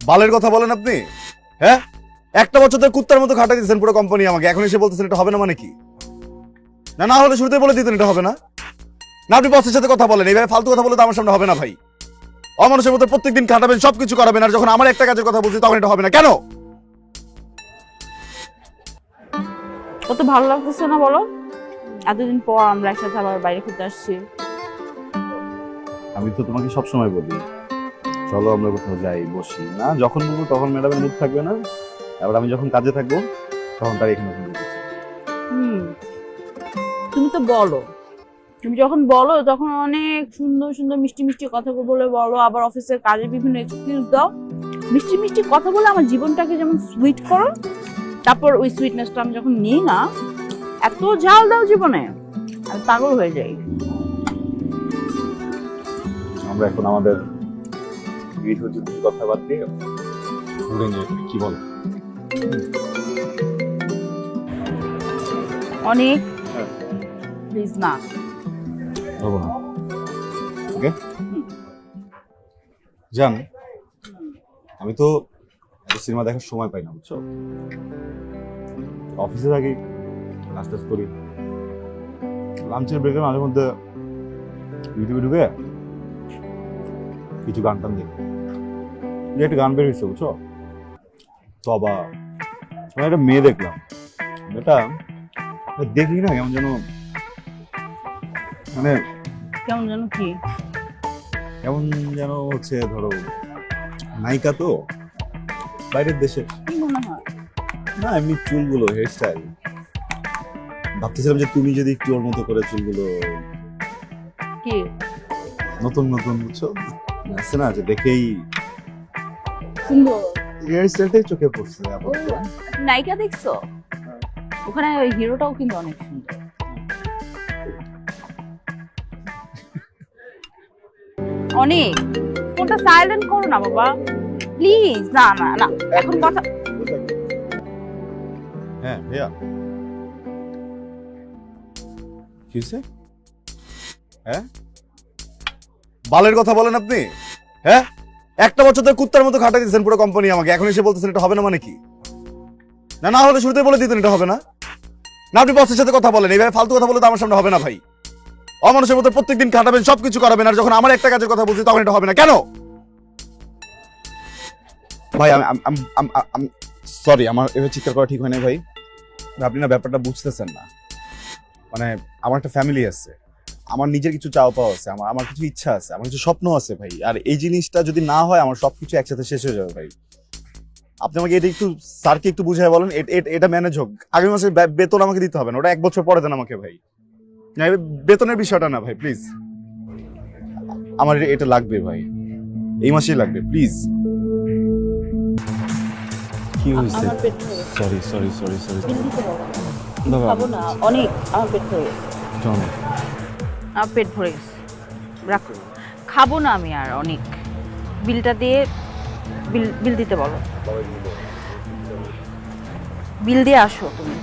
বালের কথা বলেন আপনি? হ্যাঁ, একটা বছর ধরে কুত্তার মতো খাটাই দিচ্ছেন পুরো কোম্পানি আমাকে, এখন এসে বলতেছেন এটা হবে না মানে কি? না না হলে শুরুতে বলে দিতেন এটা হবে না। না আপনি বসের সাথে কথা বলেন, এইভাবে ফালতু কথা বলে তো আমার সামনে হবে না ভাই। অমানুষের মতো প্রত্যেকদিন খাটাবেন, সবকিছু করাবেন, আর যখন আমার একটা কাজের কথা বলছি তখন এটা হবে না কেন? কত ভালো লাগতেছে না বলো? এতদিন পর আমরা একসাথে আবার বাইরে ঘুরতে আসছি। আমি তো তোমাকে সবসময় বলি চলো আমরা কোথাও যাই, বসি, না যখন বলবো তখন ম্যাডামের মুড থাকবে না, এবার আমি যখন কাজে থাকবো তখন তার এখানে তুমি তো বলো, তুমি যখন বলো তখন অনেক সুন্দর সুন্দর মিষ্টি মিষ্টি কথা বলে বলো, আবার অফিসের কাজে বিভিন্ন এক্সকিউজ দাও, মিষ্টি মিষ্টি কথা বলে আমার জীবনটাকে যেমন সুইট করো, তারপর ওই সুইটনেসটা আমি যখন নিই না, এত ঝাল দাও জীবনে, আমি পাগল হয়ে যাই। আমরা এখন আমাদের গৃহযুদ্ধের কথা বাদ দিয়ে ঘুরে নিয়ে কি বল? অনেক প্লিজ না হবো না, ওকে জান, আমি তো সিনেমা দেখার সময় পাই না বুঝছো, অফিসে থাকি, নাস্তা করি, লাঞ্চের ব্রেকের মাঝে মধ্যে ইউটিউবে ঢুকে কিছু গান টান দেখি, একটা গান বের হয়েছে বুঝছো, তবা একটা মেয়ে দেখলাম, এটা দেখি না কেমন যেন, মানে কেমন যেন কি, কেমন যেন হচ্ছে, ধরো নায়িকা তো বাইরের দেশে, কি মনে হয়? না এমনি চুলগুলো, হেয়ার স্টাইল, ভাবতেছিলাম যে তুমি যদি একটু ওর মতো করে চুলগুলো কি নতুন নতুন বুঝছো আছে না, যে দেখেই সুন্দর হেয়ার স্টাইলটাই চোখে পড়ছে আপাতত। নায়িকা দেখছো? ওখানে ওই হিরোটাও কিন্তু অনেক সুন্দর। অনেক, ফোনটা সাইলেন্ট করো না বাবা প্লিজ। না না না, এখন কথা। হ্যাঁ ভাইয়া, কি হয়েছে? হ্যাঁ, বালের কথা বলেন আপনি? হ্যাঁ, একটা বছর ধরে কুত্তার মতো খাটাই দিচ্ছেন পুরো কোম্পানি আমাকে, এখন এসে বলতেছেন এটা হবে না মানে কি? না না হলে শুরুতে বলে দিতেন এটা হবে না। না আপনি বসের সাথে কথা বলেন, এইভাবে ফালতু কথা বলে তো আমার সামনে হবে না ভাই। অমানুষের মতো প্রত্যেকদিন খাটাবেন, সবকিছু করাবেন, আর যখন আমার একটা কাজের কথা বলছি তখন এটা হবে না কেন? ভাই আমি সরি, আমার এভাবে চিৎকার করা ঠিক হয় না ভাই। আপনি না ব্যাপারটা বুঝতেছেন না, মানে আমার একটা ফ্যামিলি আছে, আমার নিজের কিছু চাওয়া পাওয়া আছে, আমার কিছু ইচ্ছা আছে, আমার কিছু স্বপ্ন আছে ভাই, আর এই জিনিসটা যদি না হয় আমার সবকিছু একসাথে শেষ হয়ে যাবে ভাই। আপনি আমাকে এটা একটু স্যারকে একটু বুঝায় বলেন, এটা ম্যানেজ হোক, আগামী মাসে বেতন আমাকে দিতে হবে না, ওটা 1 বছর পরে দেন আমাকে ভাই। না বেতনের বিষয়টা না ভাই, প্লিজ আমার এটা লাগবে ভাই, এই মাসেই লাগবে প্লিজ। কি হয়েছে? আমার পেট ভরে গেছে। সরি সরি সরি সরি বিল দিতে বলো। খাবো না অনেক, আমার পেট ভরে গেছে। আমার পেট ভরে গেছে, রাখো, খাবো না আমি আর অনেক। বিলটা দিয়ে বিল দিতে বলো, বিল দিয়ে আসো তুমি।